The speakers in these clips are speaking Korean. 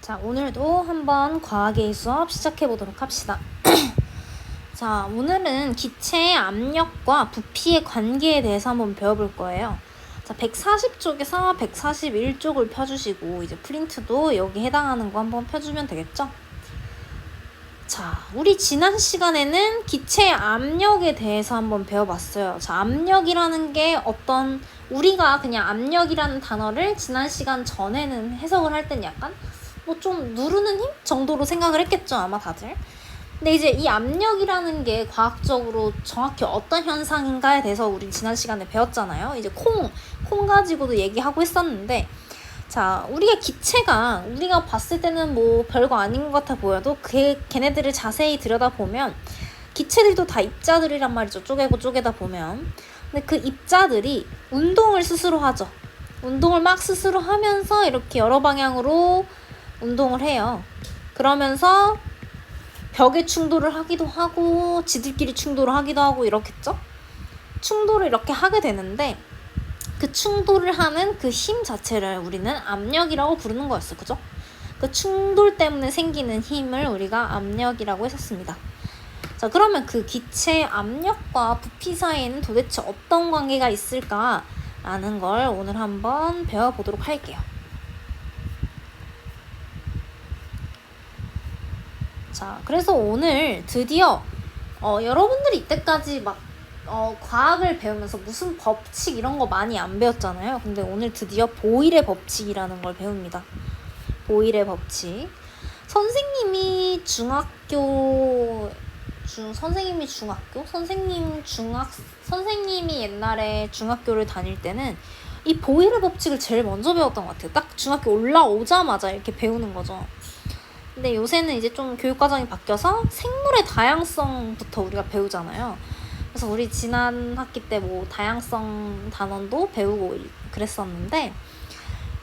자, 오늘도 한번 과학의 수업 시작해 보도록 합시다. 자, 오늘은 기체의 압력과 부피의 관계에 대해서 한번 배워볼 거예요. 자, 140쪽에서 141쪽을 펴주시고 이제 프린트도 여기 해당하는 거 한번 펴주면 되겠죠? 자, 우리 지난 시간에는 기체의 압력에 대해서 한번 배워봤어요. 자, 압력이라는 게 우리가 그냥 압력이라는 단어를 지난 시간 전에는 해석을 할 땐 약간 뭐 좀 누르는 힘 정도로 생각을 했겠죠, 아마 다들. 근데 이제 이 압력이라는 게 과학적으로 정확히 어떤 현상인가에 대해서 우리 지난 시간에 배웠잖아요. 이제 콩 가지고도 얘기하고 했었는데, 자, 우리가 봤을 때는 뭐 별거 아닌 것 같아 보여도 걔네들을 자세히 들여다보면 기체들도 다 입자들이란 말이죠. 쪼개다 보면. 근데 그 입자들이 운동을 스스로 하죠. 운동을 막 스스로 하면서 이렇게 여러 방향으로 운동을 해요. 그러면서 벽에 충돌을 하기도 하고 지들끼리 충돌을 하기도 하고 이렇겠죠? 충돌을 이렇게 하게 되는데 그 충돌을 하는 그 힘 자체를 우리는 압력이라고 부르는 거였어. 그죠? 그 충돌 때문에 생기는 힘을 우리가 압력이라고 했었습니다. 자, 그러면 그 기체의 압력과 부피 사이에는 도대체 어떤 관계가 있을까라는 걸 오늘 한번 배워보도록 할게요. 자, 그래서 오늘 드디어 여러분들이 이때까지 과학을 배우면서 무슨 법칙 이런 거 많이 안 배웠잖아요. 근데 오늘 드디어 보일의 법칙이라는 걸 배웁니다. 보일의 법칙. 선생님이 옛날에 중학교를 다닐 때는 이 보일의 법칙을 제일 먼저 배웠던 것 같아요. 딱 중학교 올라오자마자 이렇게 배우는 거죠. 근데 요새는 이제 좀 교육과정이 바뀌어서 생물의 다양성부터 우리가 배우잖아요. 그래서 우리 지난 학기 때 뭐 다양성 단원도 배우고 그랬었는데,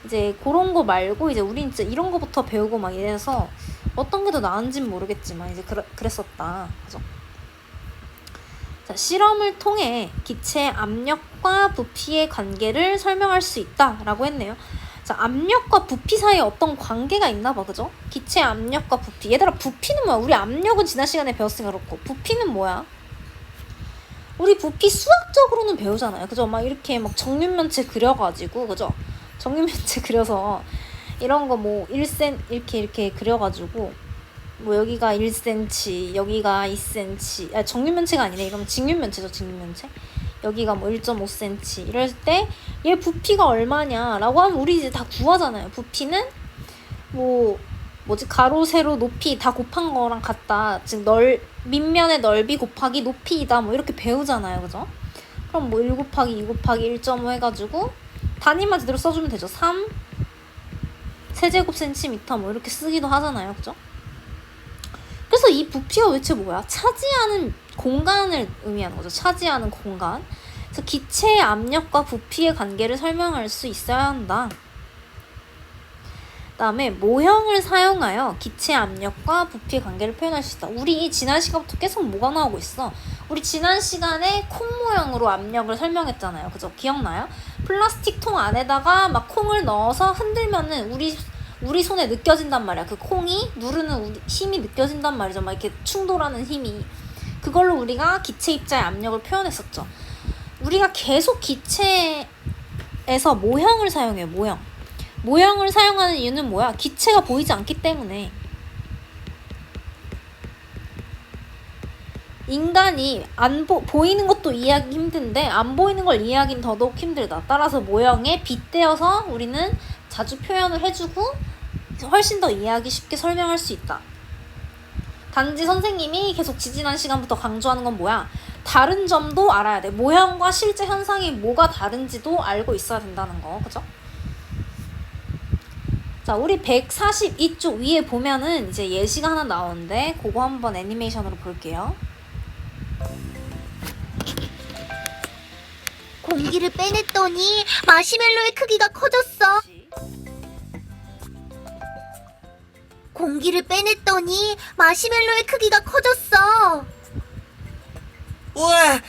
이제 그런 거 말고 이제 우린 진짜 이런 거부터 배우고 막 이래서 어떤 게 더 나은지는 모르겠지만 이제 그랬었다. 그죠? 자, 실험을 통해 기체의 압력과 부피의 관계를 설명할 수 있다라고 했네요. 자, 압력과 부피 사이에 어떤 관계가 있나 봐, 그죠? 기체의 압력과 부피. 얘들아, 부피는 뭐야? 우리 압력은 지난 시간에 배웠으니까 그렇고, 부피는 뭐야? 우리 부피 수학적으로는 배우잖아요, 그죠? 막 이렇게 막 정육면체 그려가지고, 그죠? 정육면체 그려서 이런 거 뭐 1cm 이렇게 그려가지고 뭐 여기가 1cm, 여기가 2cm. 정육면체가 아니네. 이러면 직육면체죠, 직육면체. 여기가 뭐 1.5cm 이럴 때 얘 부피가 얼마냐라고 하면 우리 이제 다 구하잖아요. 부피는 가로 세로 높이 다 곱한 거랑 같다. 즉 밑면의 넓이 곱하기 높이이다. 뭐 이렇게 배우잖아요. 그죠? 그럼 뭐 1 곱하기 2 곱하기 1.5 해가지고 단위만 제대로 써주면 되죠. 3 세제곱 센티미터 뭐 이렇게 쓰기도 하잖아요. 그죠? 그래서 이 부피가 도대체 뭐야? 차지하는 공간을 의미하는 거죠. 차지하는 공간. 그래서 기체의 압력과 부피의 관계를 설명할 수 있어야 한다. 그다음에 모형을 사용하여 기체의 압력과 부피의 관계를 표현할 수 있다. 우리 지난 시간부터 계속 뭐가 나오고 있어? 우리 지난 시간에 콩 모형으로 압력을 설명했잖아요. 그죠? 기억나요? 플라스틱 통 안에다가 막 콩을 넣어서 흔들면은 우리 손에 느껴진단 말이야. 그 콩이 누르는 힘이 느껴진단 말이죠. 막 이렇게 충돌하는 힘이. 그걸로 우리가 기체 입자의 압력을 표현했었죠. 우리가 계속 기체에서 모형을 사용해요. 모형을 사용하는 이유는 뭐야? 기체가 보이지 않기 때문에. 인간이 보이는 것도 이해하기 힘든데 안 보이는 걸 이해하기는 더더욱 힘들다. 따라서 모형에 빗대어서 우리는 자주 표현을 해주고 훨씬 더 이해하기 쉽게 설명할 수 있다. 단지 선생님이 계속 지난 시간부터 강조하는 건 뭐야? 다른 점도 알아야 돼. 모형과 실제 현상이 뭐가 다른지도 알고 있어야 된다는 거. 그죠? 자, 우리 142쪽 위에 보면은 이제 예시가 하나 나오는데 그거 한번 애니메이션으로 볼게요. 공기를 빼냈더니 마시멜로의 크기가 커졌어. 공기를 빼냈더니 마시멜로의 크기가 커졌어. 우와,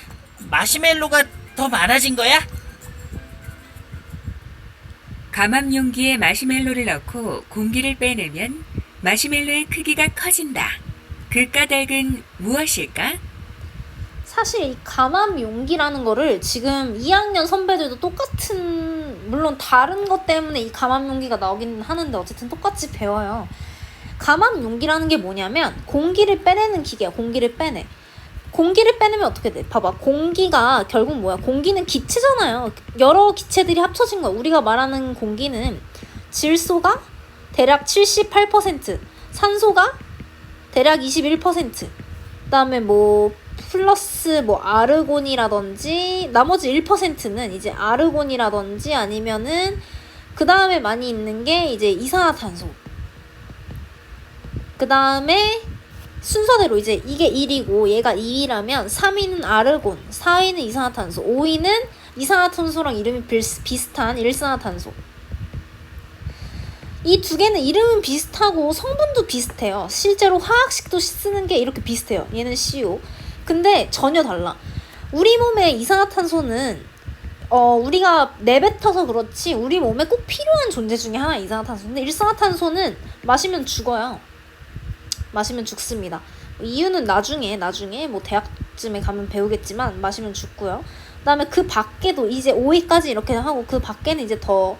마시멜로가 더 많아진 거야? 감압 용기에 마시멜로를 넣고 공기를 빼내면 마시멜로의 크기가 커진다. 그 까닭은 무엇일까? 사실 이 감압 용기라는 거를 지금 2학년 선배들도 똑같은, 물론 다른 것 때문에 이 감압 용기가 나오긴 하는데 어쨌든 똑같이 배워요. 감압 용기라는 게 뭐냐면 공기를 빼내는 기계야. 공기를 빼내. 공기를 빼내면 어떻게 돼? 봐봐. 공기가 결국 뭐야? 공기는 기체잖아요. 여러 기체들이 합쳐진 거야. 우리가 말하는 공기는 질소가 대략 78%, 산소가 대략 21%, 그다음에 뭐 플러스 뭐 아르곤이라든지 나머지 1%는 이제 아르곤이라든지 아니면은 그 다음에 많이 있는 게 이제 이산화탄소. 그 다음에 순서대로 이제 이게 1이고 얘가 2위라면 3위는 아르곤, 4위는 이산화탄소, 5위는 이산화탄소랑 이름이 비슷한 일산화탄소. 이 두 개는 이름은 비슷하고 성분도 비슷해요. 실제로 화학식도 쓰는 게 이렇게 비슷해요. 얘는 CO. 근데 전혀 달라. 우리 몸의 이산화탄소는 우리가 내뱉어서 그렇지 우리 몸에 꼭 필요한 존재 중에 하나 이산화탄소인데, 일산화탄소는 마시면 죽어요. 마시면 죽습니다. 이유는 나중에 뭐 대학쯤에 가면 배우겠지만 마시면 죽고요. 그 다음에 그 밖에도 이제 5위까지 이렇게 하고 그 밖에는 이제 더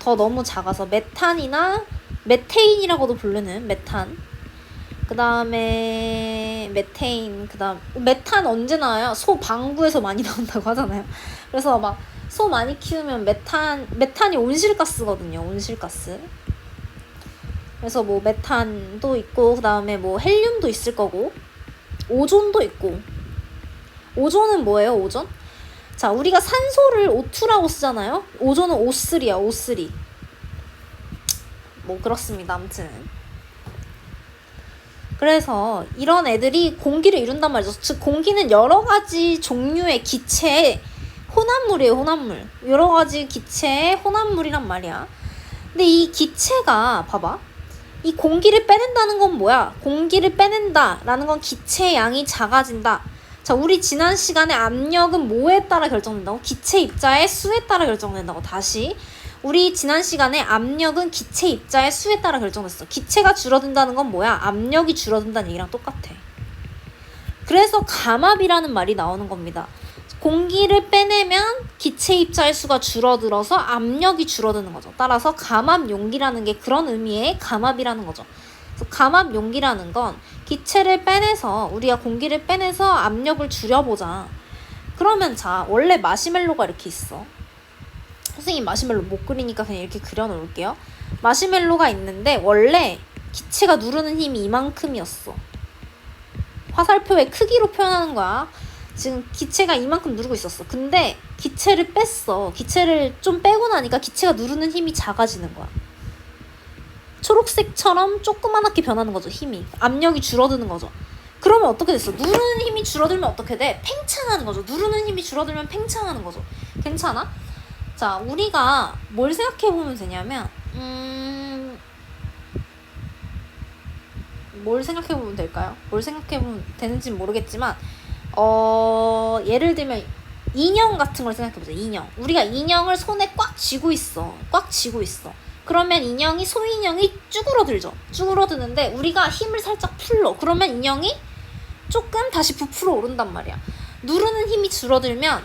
너무 작아서 메탄이나 메테인이라고도 부르는 메탄, 그 다음에 메테인, 그 다음 메탄 언제 나와요? 소 방구에서 많이 나온다고 하잖아요. 그래서 막 소 많이 키우면 메탄이 온실가스거든요. 온실가스. 그래서 뭐 메탄도 있고 그 다음에 뭐 헬륨도 있을 거고 오존도 있고. 오존은 뭐예요? 오존? 자, 우리가 산소를 O2라고 쓰잖아요. 오존은 O3야. O3. 뭐 그렇습니다. 아무튼 그래서 이런 애들이 공기를 이룬단 말이죠. 즉 공기는 여러 가지 종류의 기체의 혼합물이에요. 혼합물. 여러 가지 기체의 혼합물이란 말이야. 근데 이 기체가 봐봐. 이 공기를 빼낸다는 건 뭐야? 공기를 빼낸다라는 건 기체의 양이 작아진다. 자, 우리 지난 시간에 압력은 뭐에 따라 결정된다고? 기체 입자의 수에 따라 결정된다고. 다시. 우리 지난 시간에 압력은 기체 입자의 수에 따라 결정됐어. 기체가 줄어든다는 건 뭐야? 압력이 줄어든다는 얘기랑 똑같아. 그래서 감압이라는 말이 나오는 겁니다. 공기를 빼내면 기체 입자의 수가 줄어들어서 압력이 줄어드는 거죠. 따라서 감압 용기라는 게 그런 의미의 감압이라는 거죠. 그래서 감압 용기라는 건 기체를 빼내서, 우리가 공기를 빼내서 압력을 줄여보자. 그러면 자, 원래 마시멜로가 이렇게 있어. 선생님 마시멜로 못 그리니까 그냥 이렇게 그려놓을게요. 마시멜로가 있는데 원래 기체가 누르는 힘이 이만큼이었어. 화살표의 크기로 표현하는 거야. 지금 기체가 이만큼 누르고 있었어. 근데 기체를 뺐어. 기체를 좀 빼고 나니까 기체가 누르는 힘이 작아지는 거야. 초록색처럼 조그만하게 변하는 거죠. 힘이. 압력이 줄어드는 거죠. 그러면 어떻게 됐어? 누르는 힘이 줄어들면 어떻게 돼? 팽창하는 거죠. 누르는 힘이 줄어들면 팽창하는 거죠. 괜찮아? 자, 우리가 뭘 생각해보면 되냐면 뭘 생각해보면 될까요? 뭘 생각해보면 되는지는 모르겠지만 예를 들면 인형 같은 걸 생각해보자. 인형. 우리가 인형을 손에 꽉 쥐고 있어. 꽉 쥐고 있어. 그러면 인형이, 소인형이 쭈그러들죠. 쭈그러드는데 우리가 힘을 살짝 풀러. 그러면 인형이 조금 다시 부풀어 오른단 말이야. 누르는 힘이 줄어들면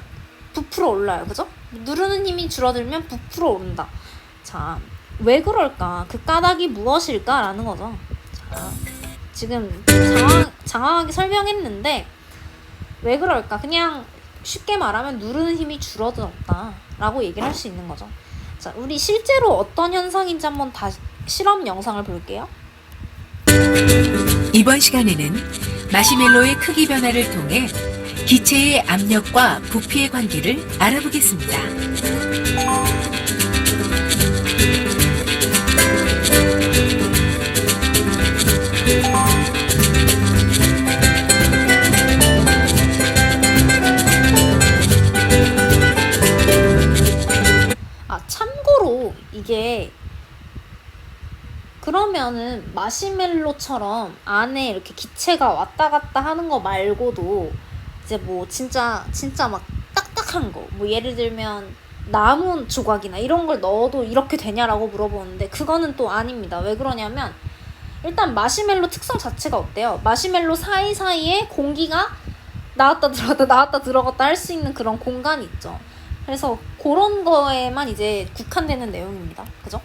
부풀어 올라요. 그죠? 누르는 힘이 줄어들면 부풀어 오른다. 자, 왜 그럴까? 그 까닭이 무엇일까? 라는 거죠. 자, 지금 장황하게 설명했는데 왜 그럴까? 그냥 쉽게 말하면 누르는 힘이 줄어들었다 라고 얘기를 할 수 있는 거죠. 자, 우리 실제로 어떤 현상인지 한번 다시 실험 영상을 볼게요. 이번 시간에는 마시멜로의 크기 변화를 통해 기체의 압력과 부피의 관계를 알아보겠습니다. 참고로 이게 그러면은 마시멜로처럼 안에 이렇게 기체가 왔다 갔다 하는 거 말고도 이제 뭐 진짜 막 딱딱한 거, 뭐 예를 들면 나무 조각이나 이런 걸 넣어도 이렇게 되냐라고 물어보는데 그거는 또 아닙니다. 왜 그러냐면 일단 마시멜로 특성 자체가 어때요? 마시멜로 사이사이에 공기가 나왔다 들어갔다 나왔다 들어갔다 할 수 있는 그런 공간이 있죠. 그래서 그런 거에만 이제 국한되는 내용입니다. 그죠?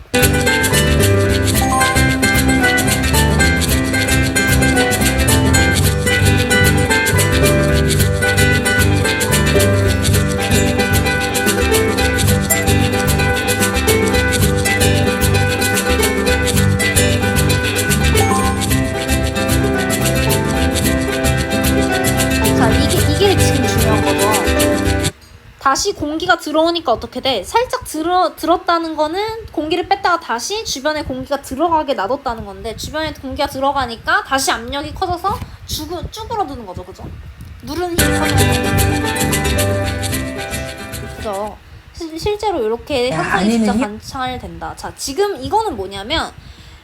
자, 이게 지금 중요한 거죠. 다시 공기가 들어오니까 어떻게 돼? 살짝 들었다는 거는 공기를 뺐다가 다시 주변에 공기가 들어가게 놔뒀다는 건데 주변에 공기가 들어가니까 다시 압력이 커져서 쭈그러드는 거죠. 그죠? 누르는 힘이 커지는 거죠. 그죠? 실제로 이렇게 현상이 진짜 관찰된다. 자, 지금 이거는 뭐냐면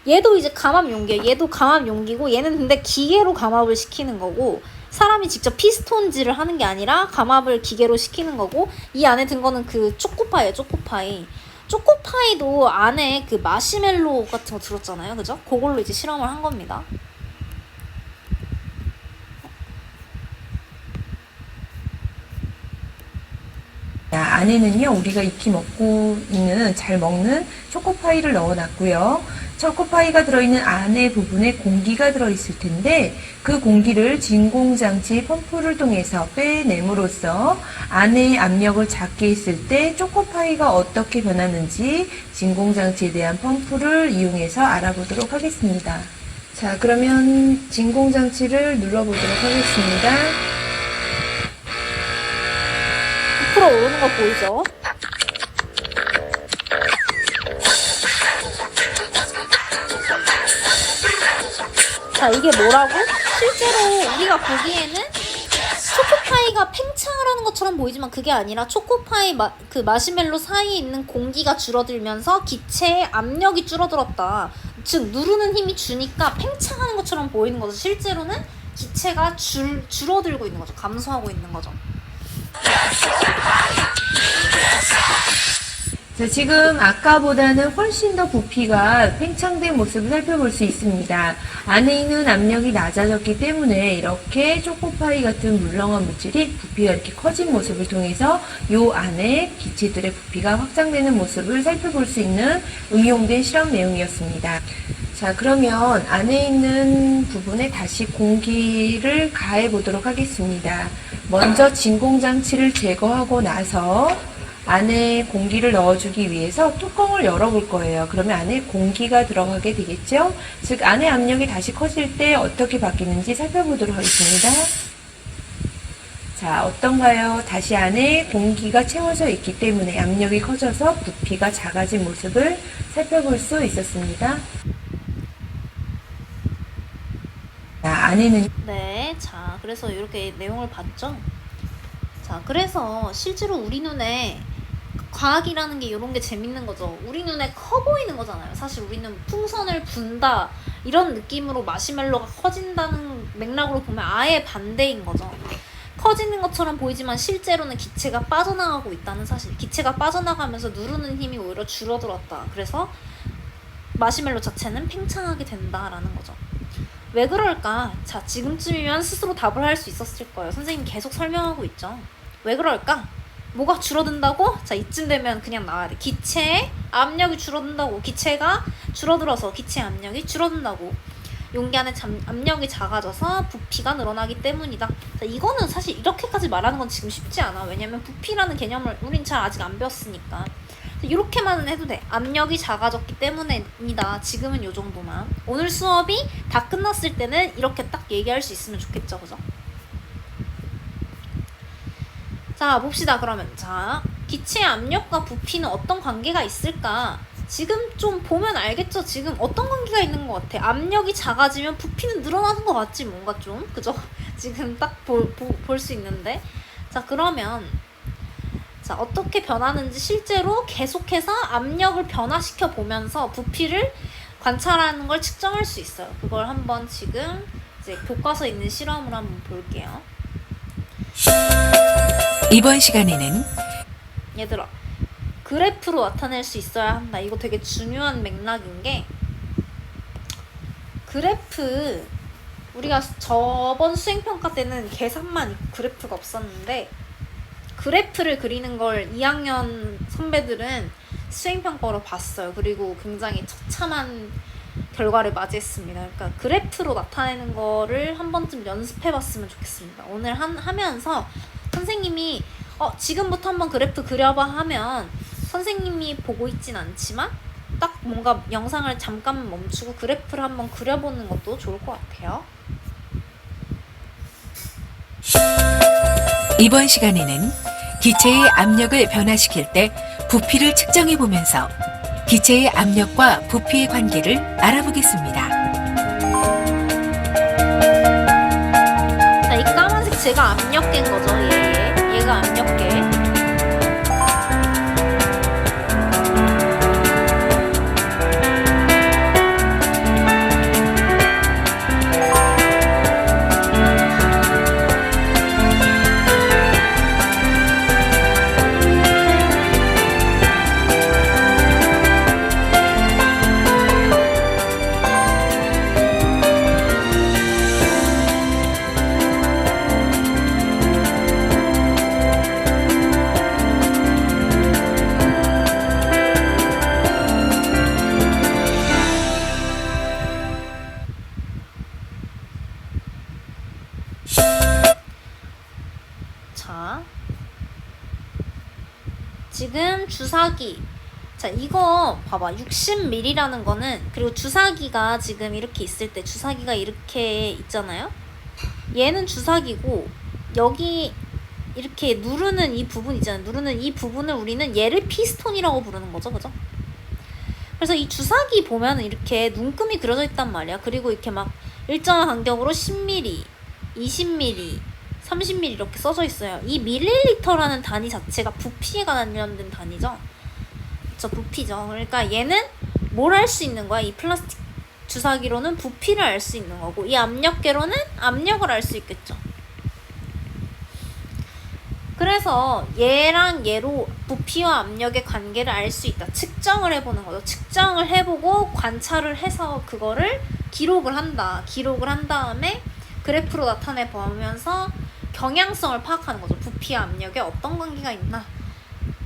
얘도 이제 감압 용기예요. 얘도 감압 용기고 얘는 근데 기계로 감압을 시키는 거고 사람이 직접 피스톤질을 하는 게 아니라 감압을 기계로 시키는 거고 이 안에 든 거는 그 초코파이예요. 초코파이도 안에 그 마시멜로 같은 거 들었잖아요. 그죠? 그걸로 이제 실험을 한 겁니다. 안에는요 우리가 익히 먹고 있는 잘 먹는 초코파이를 넣어놨고요. 초코파이가 들어있는 안에 부분에 공기가 들어있을 텐데 그 공기를 진공장치 펌프를 통해서 빼냄으로써 안의 압력을 작게 했을 때 초코파이가 어떻게 변하는지 진공장치에 대한 펌프를 이용해서 알아보도록 하겠습니다. 자, 그러면 진공장치를 눌러보도록 하겠습니다. 부풀어 오르는 거 보이죠? 자, 이게 뭐라고? 실제로 우리가 보기에는 초코파이가 팽창을 하는 것처럼 보이지만 그게 아니라 초코파이 그 마시멜로 사이에 있는 공기가 줄어들면서 기체의 압력이 줄어들었다. 즉 누르는 힘이 주니까 팽창하는 것처럼 보이는 거죠. 실제로는 기체가 줄어들고 있는 거죠. 감소하고 있는 거죠. 자, 지금 아까보다는 훨씬 더 부피가 팽창된 모습을 살펴볼 수 있습니다. 안에 있는 압력이 낮아졌기 때문에 이렇게 초코파이 같은 물렁한 물질이 부피가 이렇게 커진 모습을 통해서 이 안에 기체들의 부피가 확장되는 모습을 살펴볼 수 있는 응용된 실험 내용이었습니다. 자, 그러면 안에 있는 부분에 다시 공기를 가해 보도록 하겠습니다. 먼저 진공장치를 제거하고 나서 안에 공기를 넣어주기 위해서 뚜껑을 열어볼 거예요. 그러면 안에 공기가 들어가게 되겠죠? 즉 안에 압력이 다시 커질 때 어떻게 바뀌는지 살펴보도록 하겠습니다. 자, 어떤가요? 다시 안에 공기가 채워져 있기 때문에 압력이 커져서 부피가 작아진 모습을 살펴볼 수 있었습니다. 자, 안에는 네, 자, 그래서 이렇게 내용을 봤죠? 자, 그래서 실제로 우리 눈에 과학이라는 게 이런 게 재밌는 거죠. 우리 눈에 커 보이는 거잖아요. 사실 우리는 풍선을 분다 이런 느낌으로 마시멜로가 커진다는 맥락으로 보면 아예 반대인 거죠. 커지는 것처럼 보이지만 실제로는 기체가 빠져나가고 있다는 사실. 기체가 빠져나가면서 누르는 힘이 오히려 줄어들었다. 그래서 마시멜로 자체는 팽창하게 된다라는 거죠. 왜 그럴까? 자, 지금쯤이면 스스로 답을 할 수 있었을 거예요. 선생님 계속 설명하고 있죠. 왜 그럴까? 뭐가 줄어든다고? 자, 이쯤 되면 그냥 나와야 돼. 기체의 압력이 줄어든다고. 기체가 줄어들어서 기체 압력이 줄어든다고. 용기 안에 압력이 작아져서 부피가 늘어나기 때문이다. 자, 이거는 사실 이렇게까지 말하는 건 지금 쉽지 않아. 왜냐면 부피라는 개념을 우린 잘 아직 안 배웠으니까. 이렇게만 해도 돼. 압력이 작아졌기 때문이다. 지금은 요 정도만. 오늘 수업이 다 끝났을 때는 이렇게 딱 얘기할 수 있으면 좋겠죠. 그죠? 자, 봅시다. 그러면 자, 기체의 압력과 부피는 어떤 관계가 있을까? 지금 좀 보면 알겠죠? 지금 어떤 관계가 있는 것 같아? 압력이 작아지면 부피는 늘어나는 것 같지? 뭔가 좀 그죠? 지금 딱 볼 수 있는데. 자, 그러면 자, 어떻게 변하는지 실제로 계속해서 압력을 변화시켜 보면서 부피를 관찰하는 걸 측정할 수 있어요. 그걸 한번 지금 이제 교과서에 있는 실험을 한번 볼게요. 이번 시간에는 얘들아, 그래프로 나타낼 수 있어야 한다. 이거 되게 중요한 맥락인 게, 그래프, 우리가 저번 수행평가 때는 계산만 있고 그래프가 없었는데, 그래프를 그리는 걸 2학년 선배들은 수행평가로 봤어요. 그리고 굉장히 처참한 결과를 맞이했습니다. 그러니까 그래프로 나타내는 거를 한 번쯤 연습해봤으면 좋겠습니다. 오늘 하면서 선생님이 지금부터 한번 그래프 그려봐 하면 선생님이 보고 있진 않지만 딱 뭔가 영상을 잠깐 멈추고 그래프를 한번 그려보는 것도 좋을 것 같아요. 이번 시간에는 기체의 압력을 변화시킬 때 부피를 측정해 보면서 기체의 압력과 부피의 관계를 알아보겠습니다. 자, 이 까만색 제가 압력계인 거죠. 얘가 압력계. 자, 지금 주사기, 자 이거 봐봐, 60ml라는 거는, 그리고 주사기가 지금 이렇게 있을 때 주사기가 이렇게 있잖아요. 얘는 주사기고 여기 이렇게 누르는 이 부분 있잖아요. 누르는 이 부분을 우리는 얘를 피스톤이라고 부르는 거죠, 그죠? 그래서 이 주사기 보면은 이렇게 눈금이 그려져 있단 말이야. 그리고 이렇게 막 일정한 간격으로 10ml, 20ml, 30ml 이렇게 써져 있어요. 이 밀리리터라는 단위 자체가 부피에 관련된 단위죠. 그쵸, 부피죠. 그러니까 얘는 뭘 알 수 있는 거야? 이 플라스틱 주사기로는 부피를 알 수 있는 거고, 이 압력계로는 압력을 알 수 있겠죠. 그래서 얘랑 얘로 부피와 압력의 관계를 알 수 있다. 측정을 해보는 거죠. 측정을 해보고 관찰을 해서 그거를 기록을 한다. 기록을 한 다음에 그래프로 나타내 보면서 경향성을 파악하는 거죠. 부피와 압력에 어떤 관계가 있나.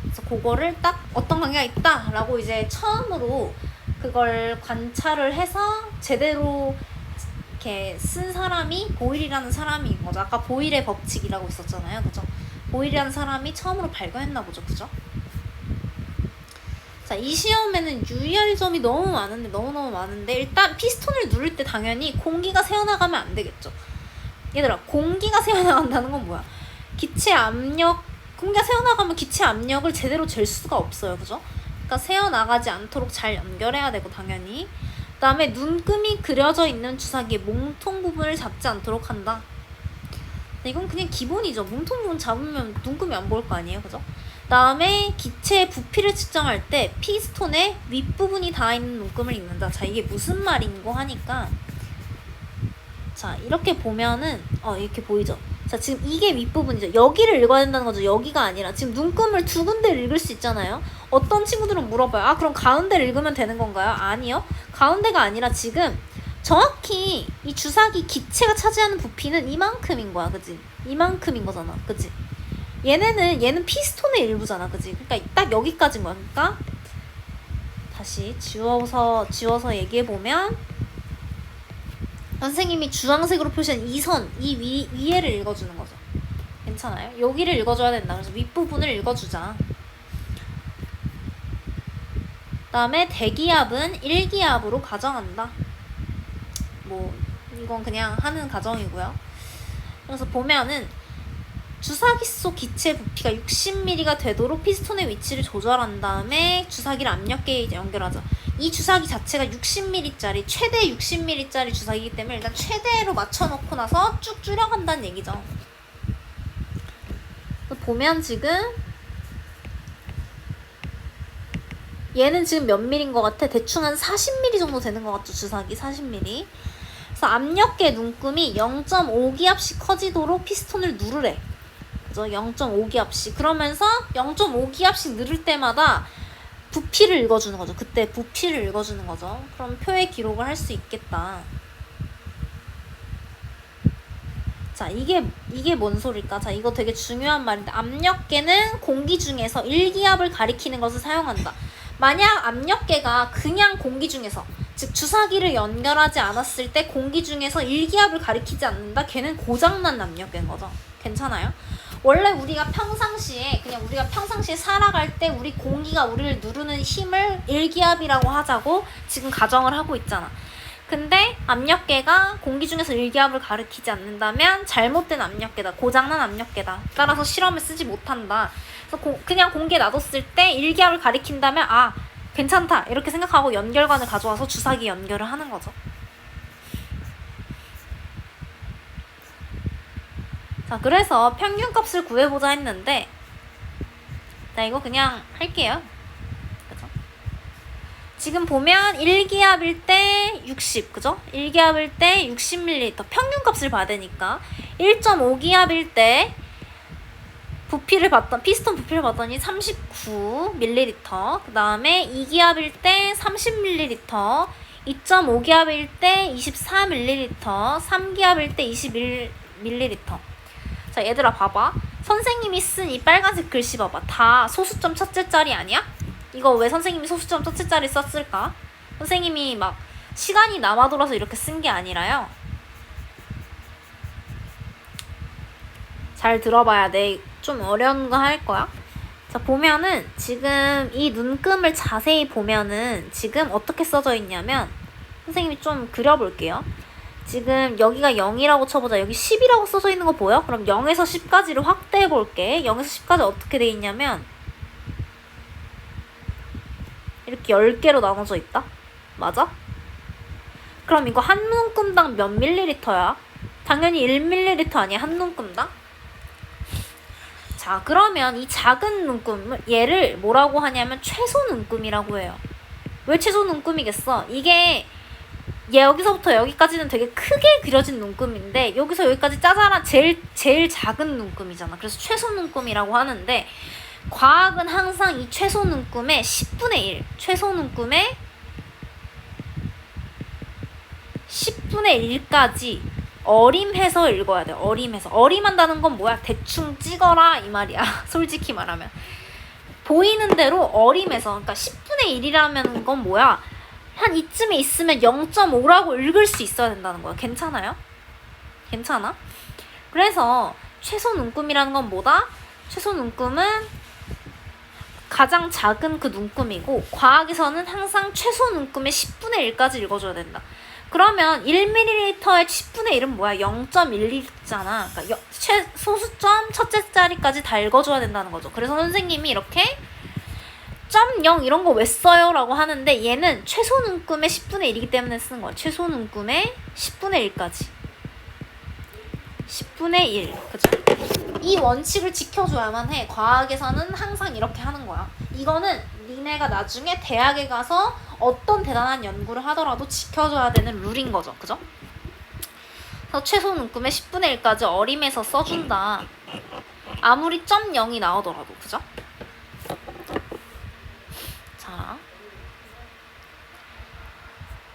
그래서 그거를 딱 어떤 관계가 있다 라고 이제 처음으로 그걸 관찰을 해서 제대로 이렇게 쓴 사람이 보일이라는 사람인 거죠. 아까 보일의 법칙이라고 있었잖아요. 그죠? 보일이라는 사람이 처음으로 발견했나 보죠. 그죠? 자, 이 시험에는 유의할 점이 너무 많은데 일단 피스톤을 누를 때 당연히 공기가 새어나가면 안 되겠죠. 얘들아, 공기가 새어나간다는 건 뭐야? 기체 압력, 공기가 새어나가면 기체 압력을 제대로 잴 수가 없어요. 그죠? 그러니까 새어나가지 않도록 잘 연결해야 되고, 당연히. 그 다음에 눈금이 그려져 있는 주사기의 몸통 부분을 잡지 않도록 한다. 이건 그냥 기본이죠. 몸통 부분 잡으면 눈금이 안 보일 거 아니에요. 그죠? 그 다음에 기체의 부피를 측정할 때 피스톤의 윗부분이 닿아있는 눈금을 읽는다. 자, 이게 무슨 말인고 하니까, 자, 이렇게 보면은 이렇게 보이죠? 자, 지금 이게 윗부분이죠. 여기를 읽어야 된다는 거죠. 여기가 아니라 지금 눈금을 두 군데를 읽을 수 있잖아요. 어떤 친구들은 물어봐요. 그럼 가운데를 읽으면 되는 건가요? 아니요. 가운데가 아니라 지금 정확히 이 주사기 기체가 차지하는 부피는 이만큼인 거야. 그지? 이만큼인 거잖아. 그지? 얘는 피스톤의 일부잖아. 그지? 그러니까 딱 여기까지인 거야. 그러니까 다시 지워서 얘기해보면, 선생님이 주황색으로 표시한 이 선, 이 위에를 읽어주는 거죠. 괜찮아요? 여기를 읽어줘야 된다. 그래서 윗부분을 읽어주자. 그 다음에 대기압은 1기압으로 가정한다. 뭐 이건 그냥 하는 가정이고요. 그래서 보면은 주사기 속 기체 부피가 60ml가 되도록 피스톤의 위치를 조절한 다음에 주사기를 압력계에 연결하죠. 이 주사기 자체가 60ml짜리, 최대 60ml짜리 주사기이기 때문에 일단 최대로 맞춰놓고 나서 쭉 줄여간다는 얘기죠. 보면 지금 얘는 지금 몇 밀인 것 같아? 대충 한 40mm 정도 되는 것 같죠. 주사기 40mm. 그래서 압력계 눈금이 0.5기압씩 커지도록 피스톤을 누르래. 그죠? 0.5기압씩. 그러면서 0.5기압씩 늘을 때마다 부피를 읽어주는 거죠. 그때 부피를 읽어주는 거죠. 그럼 표에 기록을 할 수 있겠다. 자, 이게 뭔 소릴까? 자, 이거 되게 중요한 말인데, 압력계는 공기 중에서 1기압을 가리키는 것을 사용한다. 만약 압력계가 그냥 공기 중에서, 즉 주사기를 연결하지 않았을 때 공기 중에서 1기압을 가리키지 않는다. 걔는 고장난 압력계인 거죠. 괜찮아요? 원래 우리가 평상시에 살아갈 때 우리 공기가 우리를 누르는 힘을 1기압이라고 하자고 지금 가정을 하고 있잖아. 근데 압력계가 공기 중에서 1기압을 가리키지 않는다면 잘못된 압력계다, 고장난 압력계다. 따라서 실험에 쓰지 못한다. 그래서 그냥 공기에 놔뒀을 때 1기압을 가리킨다면 아, 괜찮다 이렇게 생각하고 연결관을 가져와서 주사기 연결을 하는 거죠. 자, 그래서 평균값을 구해보자 했는데, 자, 이거 그냥 할게요. 그죠? 지금 보면 1기압일 때 60, 그죠? 1기압일 때 60ml 평균값을 봐야 되니까 1.5기압일 때 피스톤 부피를 봤더니 39ml, 그 다음에 2기압일 때 30ml, 2.5기압일 때 24ml, 3기압일 때 21ml. 자, 얘들아 봐봐. 선생님이 쓴 이 빨간색 글씨 봐봐. 다 소수점 첫째 자리 아니야? 이거 왜 선생님이 소수점 첫째 자리 썼을까? 선생님이 막 시간이 남아돌아서 이렇게 쓴 게 아니라요. 잘 들어봐야 돼. 좀 어려운 거 할 거야. 자, 보면은 지금 이 눈금을 자세히 보면은 지금 어떻게 써져 있냐면, 선생님이 좀 그려볼게요. 지금 여기가 0이라고 쳐보자. 여기 10이라고 써져 있는 거 보여? 그럼 0에서 10까지를 확대해 볼게. 0에서 10까지 어떻게 돼 있냐면 이렇게 10개로 나눠져 있다? 맞아? 그럼 이거 한 눈금당 몇 밀리리터야? 당연히 1ml 아니야, 한 눈금당? 자, 그러면 이 작은 눈금을 얘를 뭐라고 하냐면 최소 눈금이라고 해요. 왜 최소 눈금이겠어? 이게 얘 여기서부터 여기까지는 되게 크게 그려진 눈금인데 여기서 여기까지 짜잘한 제일 작은 눈금이잖아. 그래서 최소 눈금이라고 하는데, 과학은 항상 이 최소 눈금의 10분의 1, 최소 눈금의 10분의 1까지 어림해서 읽어야 돼. 어림해서. 어림한다는 건 뭐야? 대충 찍어라 이 말이야. 솔직히 말하면 보이는 대로 어림해서. 그러니까 10분의 1이라면 건 뭐야? 한 이쯤에 있으면 0.5라고 읽을 수 있어야 된다는 거야. 괜찮아요? 괜찮아? 그래서 최소 눈금이라는 건 뭐다? 최소 눈금은 가장 작은 그 눈금이고, 과학에서는 항상 최소 눈금의 10분의 1까지 읽어줘야 된다. 그러면 1ml의 10분의 1은 뭐야? 0.1리터잖아. 그러니까 소수점 첫째 자리까지 다 읽어줘야 된다는 거죠. 그래서 선생님이 이렇게 0 이런 거 왜 써요? 라고 하는데, 얘는 최소 눈금의 10분의 1이기 때문에 쓰는 거야. 최소 눈금의 10분의 1까지. 10분의 1. 그죠? 이 원칙을 지켜줘야만 해. 과학에서는 항상 이렇게 하는 거야. 이거는 니네가 나중에 대학에 가서 어떤 대단한 연구를 하더라도 지켜줘야 되는 룰인 거죠. 그죠? 그래서 최소 눈금의 10분의 1까지 어림해서 써준다. 아무리 0이 나오더라도. 그죠?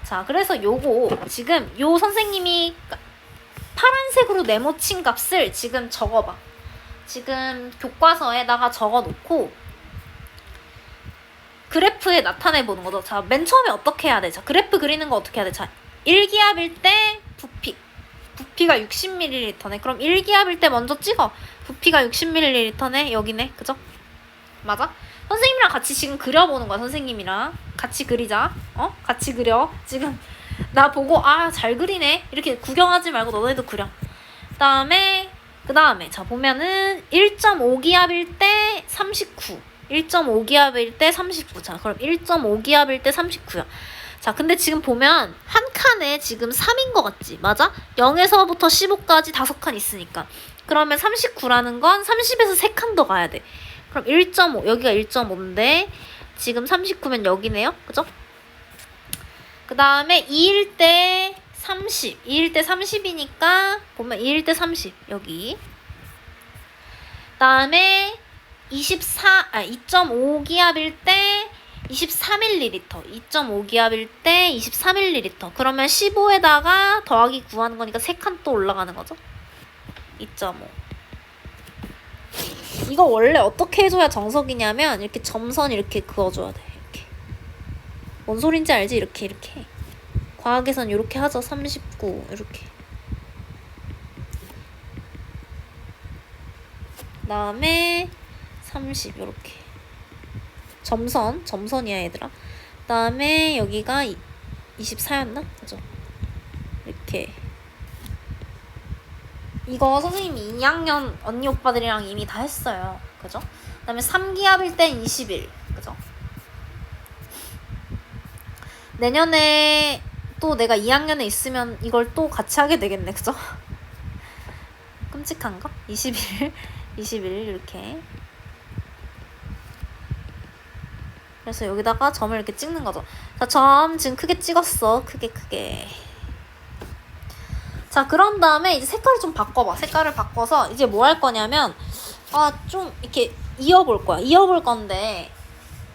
자, 그래서 요거 지금 요 선생님이 파란색으로 네모친 값을 지금 적어봐. 지금 교과서에다가 적어놓고 그래프에 나타내보는 거죠. 자, 맨 처음에 어떻게 해야 돼? 자, 그래프 그리는 거 어떻게 해야 돼? 자, 1기압일 때 부피가 60ml네. 그럼 1기압일 때 먼저 찍어. 부피가 60ml네. 여기네. 그죠? 맞아? 선생님이랑 같이 지금 그려보는 거야. 선생님이랑 같이 그리자. 같이 그려. 지금 나 보고 잘 그리네 이렇게 구경하지 말고 너네도 그려. 그 다음에 자, 보면은 1.5기압일 때 39, 1.5기압일 때 39. 자, 그럼 1.5기압일 때 39야. 자, 근데 지금 보면 한 칸에 지금 3인 것 같지? 맞아? 0에서부터 15까지 5칸 있으니까. 그러면 39라는 건 30에서 3칸 더 가야 돼. 그럼 1.5, 여기가 1.5인데 지금 39면 여기네요. 그죠? 그 다음에 2일 때 30, 2일 때 30이니까 보면 2일 때 30 여기. 다음에 2.5기압일 때 23ml, 2.5기압일 때 23ml. 그러면 15에다가 더하기 9 하는 거니까 3칸 또 올라가는 거죠. 2.5. 이거 원래 어떻게 해줘야 정석이냐면 이렇게 점선 이렇게 그어줘야 돼. 이렇게. 뭔 소린지 알지? 이렇게. 과학에선 이렇게 하죠. 39 이렇게. 그다음에 30 이렇게. 점선이야 얘들아. 그다음에 여기가 24였나? 그죠? 이렇게. 이거 선생님이 2학년 언니 오빠들이랑 이미 다 했어요. 그죠? 그다음에 3기압일 땐 21. 그죠? 내년에 또 내가 2학년에 있으면 이걸 또 같이 하게 되겠네. 그죠? 끔찍한가? 21 이렇게. 그래서 여기다가 점을 이렇게 찍는 거죠. 자, 점 지금 크게 찍었어. 크게. 자, 그런 다음에 이제 색깔을 좀 바꿔봐. 색깔을 바꿔서 이제 뭐 할 거냐면 좀 이렇게 이어볼 거야. 이어볼 건데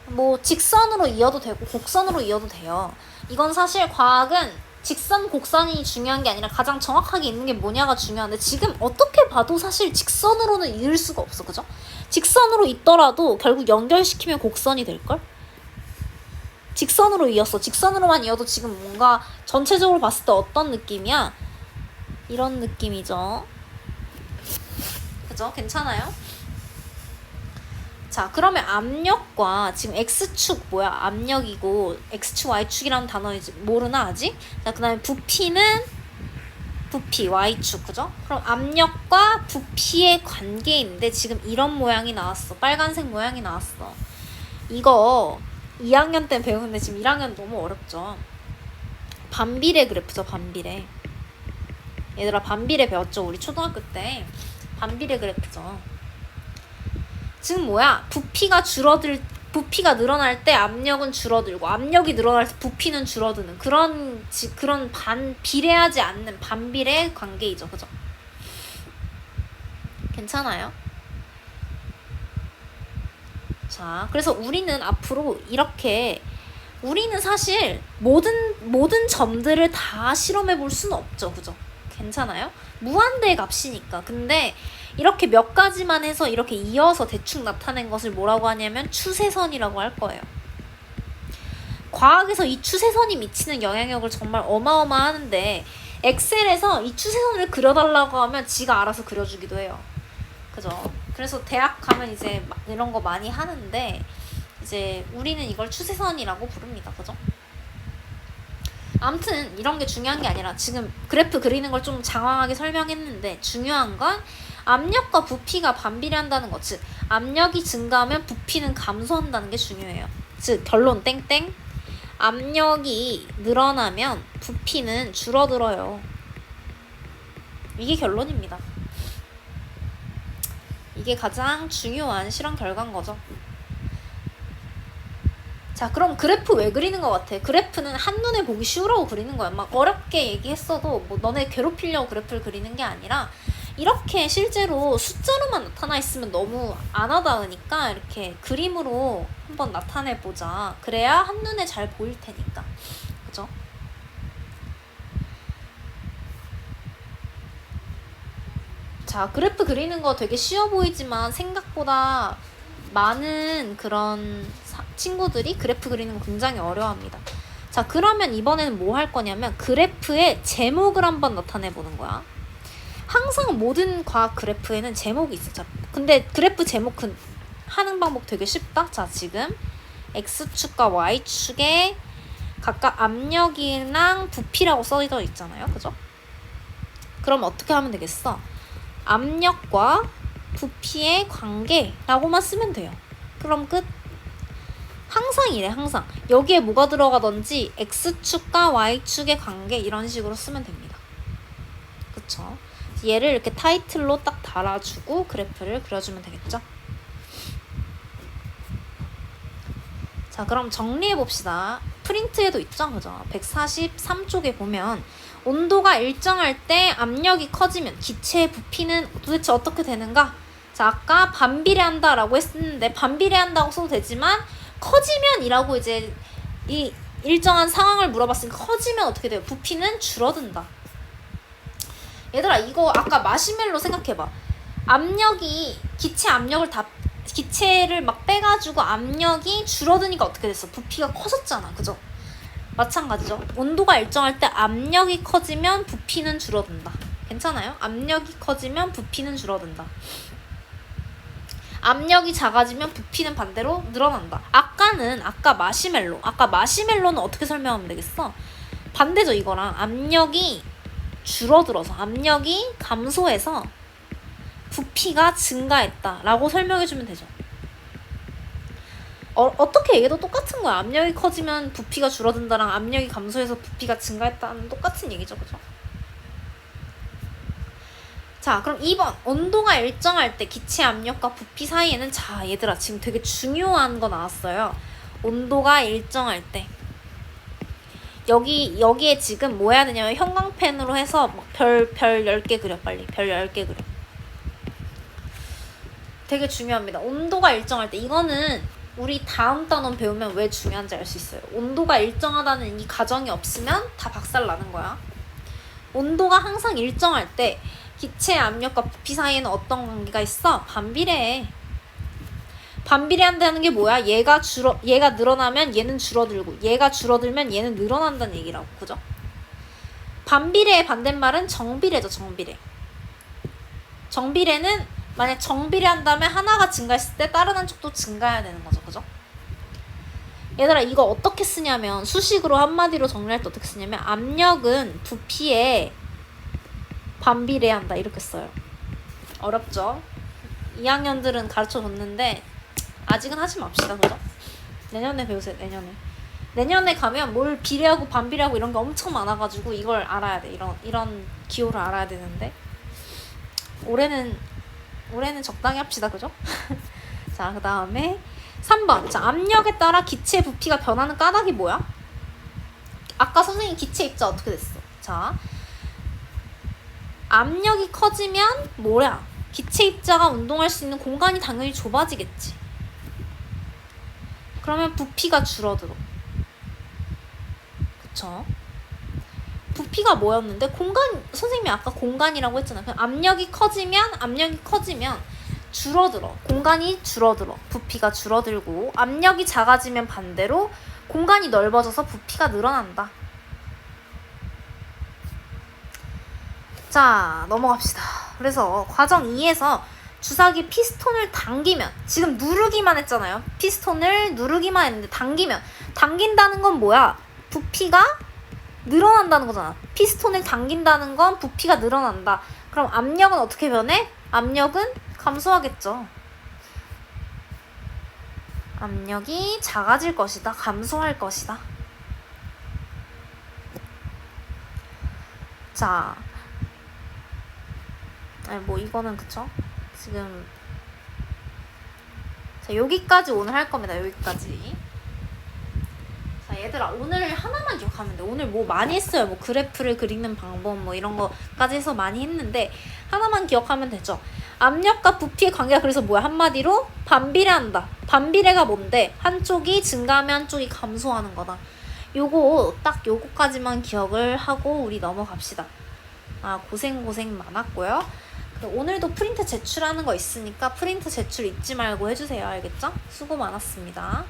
뭐 직선으로 이어도 되고 곡선으로 이어도 돼요. 이건 사실 과학은 직선, 곡선이 중요한 게 아니라 가장 정확하게 있는 게 뭐냐가 중요한데 지금 어떻게 봐도 사실 직선으로는 이을 수가 없어. 그죠? 직선으로 있더라도 결국 연결시키면 곡선이 될걸? 직선으로 이었어. 직선으로만 이어도 지금 뭔가 전체적으로 봤을 때 어떤 느낌이야? 이런 느낌이죠. 그죠? 괜찮아요? 자, 그러면 압력과 지금 X축 뭐야? 압력이고 X축, Y축이라는 단어 이제 모르나 아직? 자, 그 다음에 부피는 부피, Y축, 그죠? 그럼 압력과 부피의 관계인데 지금 이런 모양이 나왔어. 빨간색 모양이 나왔어. 이거 2학년 때 배우는데 지금 1학년 너무 어렵죠? 반비례 그래프죠, 반비례. 얘들아, 반비례 배웠죠? 우리 초등학교 때 반비례 그래프죠. 지금 뭐야? 부피가 늘어날 때 압력은 줄어들고 압력이 늘어날 때 부피는 줄어드는 그런 비례하지 않는 반비례 관계이죠. 그죠? 괜찮아요? 자, 그래서 우리는 앞으로 이렇게 우리는 사실 모든 점들을 다 실험해 볼 수는 없죠. 그죠? 괜찮아요? 무한대의 값이니까. 근데 이렇게 몇 가지만 해서 이렇게 이어서 대충 나타낸 것을 뭐라고 하냐면 추세선이라고 할 거예요. 과학에서 이 추세선이 미치는 영향력을 정말 어마어마하는데 엑셀에서 이 추세선을 그려달라고 하면 지가 알아서 그려주기도 해요. 그죠? 그래서 대학 가면 이제 이런 거 많이 하는데 이제 우리는 이걸 추세선이라고 부릅니다. 그죠? 아무튼 이런 게 중요한 게 아니라 지금 그래프 그리는 걸 좀 장황하게 설명했는데 중요한 건 압력과 부피가 반비례한다는 것. 즉 압력이 증가하면 부피는 감소한다는 게 중요해요. 즉 결론 땡땡. 압력이 늘어나면 부피는 줄어들어요. 이게 결론입니다. 이게 가장 중요한 실험 결과인 거죠. 자, 그럼 그래프 왜 그리는 것 같아? 그래프는 한눈에 보기 쉬우라고 그리는 거야. 막 어렵게 얘기했어도 뭐 너네 괴롭히려고 그래프를 그리는 게 아니라 이렇게 실제로 숫자로만 나타나 있으면 너무 안 와닿으니까 이렇게 그림으로 한번 나타내보자. 그래야 한눈에 잘 보일 테니까. 그죠? 자, 그래프 그리는 거 되게 쉬워 보이지만 생각보다 많은 그런 친구들이 그래프 그리는 거 굉장히 어려워합니다. 자, 그러면 이번에는 뭐 할 거냐면 그래프의 제목을 한번 나타내 보는 거야. 항상 모든 과학 그래프에는 제목이 있어. 자, 근데 그래프 제목 하는 방법 되게 쉽다. 자, 지금 X축과 Y축에 각각 압력이랑 부피라고 써져 있잖아요. 그죠? 그럼 어떻게 하면 되겠어? 압력과 부피의 관계라고만 쓰면 돼요. 그럼 끝. 항상 이래. 항상 여기에 뭐가 들어가든지 X축과 Y축의 관계 이런 식으로 쓰면 됩니다. 그쵸? 얘를 이렇게 타이틀로 딱 달아주고 그래프를 그려주면 되겠죠? 자, 그럼 정리해봅시다. 프린트에도 있죠? 그죠? 143쪽에 보면 온도가 일정할 때 압력이 커지면 기체의 부피는 도대체 어떻게 되는가? 자, 아까 반비례한다라고 했는데 반비례한다고 써도 되지만 커지면이라고 이제 이 일정한 상황을 물어봤으니까 커지면 어떻게 돼요? 부피는 줄어든다. 얘들아, 이거 아까 마시멜로 생각해봐. 압력이 기체를 막 빼가지고 압력이 줄어드니까 어떻게 됐어? 부피가 커졌잖아, 그죠? 마찬가지죠. 온도가 일정할 때 압력이 커지면 부피는 줄어든다. 괜찮아요? 압력이 커지면 부피는 줄어든다. 압력이 작아지면 부피는 반대로 늘어난다. 아까 마시멜로는 어떻게 설명하면 되겠어? 반대죠, 이거랑. 압력이 줄어들어서, 압력이 감소해서 부피가 증가했다 라고 설명해주면 되죠. 어떻게 얘기해도 똑같은 거야. 압력이 커지면 부피가 줄어든다랑 압력이 감소해서 부피가 증가했다는 똑같은 얘기죠, 그죠? 자, 그럼 2번. 온도가 일정할 때 기체 압력과 부피 사이에는, 자, 얘들아, 지금 되게 중요한 거 나왔어요. 온도가 일정할 때. 여기에 지금 뭐 해야 되냐면 형광펜으로 해서 별 10개 그려, 빨리. 별 10개 그려. 되게 중요합니다. 온도가 일정할 때. 이거는 우리 다음 단원 배우면 왜 중요한지 알 수 있어요. 온도가 일정하다는 이 가정이 없으면 다 박살나는 거야. 온도가 항상 일정할 때 기체 압력과 부피 사이에는 어떤 관계가 있어? 반비례해. 반비례한다는 게 뭐야? 얘가 늘어나면 얘는 줄어들고, 얘가 줄어들면 얘는 늘어난다는 얘기라고, 그죠? 반비례의 반대말은 정비례죠, 정비례. 정비례는 만약 정비례한다면 하나가 증가했을 때 다른 한쪽도 증가해야 되는 거죠, 그죠? 얘들아, 이거 어떻게 쓰냐면, 수식으로 한마디로 정리할 때 어떻게 쓰냐면, 압력은 부피에 반비례한다, 이렇게 써요. 어렵죠? 2학년들은 가르쳐줬는데 아직은 하지 맙시다, 그죠? 내년에 배우세요, 내년에 가면 뭘 비례하고 반비례하고 이런 게 엄청 많아가지고 이걸 알아야 돼. 이런 기호를 알아야 되는데 올해는 적당히 합시다, 그죠? 자, 그 다음에 3번. 자, 압력에 따라 기체의 부피가 변하는 까닭이 뭐야? 아까 선생님 기체 입자 어떻게 됐어? 자, 압력이 커지면 뭐야? 기체 입자가 운동할 수 있는 공간이 당연히 좁아지겠지. 그러면 부피가 줄어들어. 그쵸? 부피가 뭐였는데? 선생님이 아까 공간이라고 했잖아요. 압력이 커지면 줄어들어. 공간이 줄어들어. 부피가 줄어들고, 압력이 작아지면 반대로 공간이 넓어져서 부피가 늘어난다. 자, 넘어갑시다. 그래서 과정 2에서 주사기 피스톤을 당기면, 지금 누르기만 했잖아요. 피스톤을 누르기만 했는데 당긴다는 건 뭐야? 부피가 늘어난다는 거잖아. 피스톤을 당긴다는 건 부피가 늘어난다. 그럼 압력은 어떻게 변해? 압력은 감소하겠죠. 압력이 작아질 것이다. 감소할 것이다. 자, 뭐 이거는 그쵸? 지금 자, 여기까지 오늘 할 겁니다. 여기까지. 자, 얘들아, 오늘 하나만 기억하면 돼. 오늘 뭐 많이 했어요. 뭐 그래프를 그리는 방법 뭐 이런 거까지 해서 많이 했는데 하나만 기억하면 되죠. 압력과 부피의 관계가 그래서 뭐야? 한마디로 반비례한다. 반비례가 뭔데? 한쪽이 증가하면 한쪽이 감소하는 거다. 요거까지만 기억을 하고 우리 넘어갑시다. 아, 고생 많았고요. 오늘도 프린트 제출하는 거 있으니까 프린트 제출 잊지 말고 해주세요. 알겠죠? 수고 많았습니다.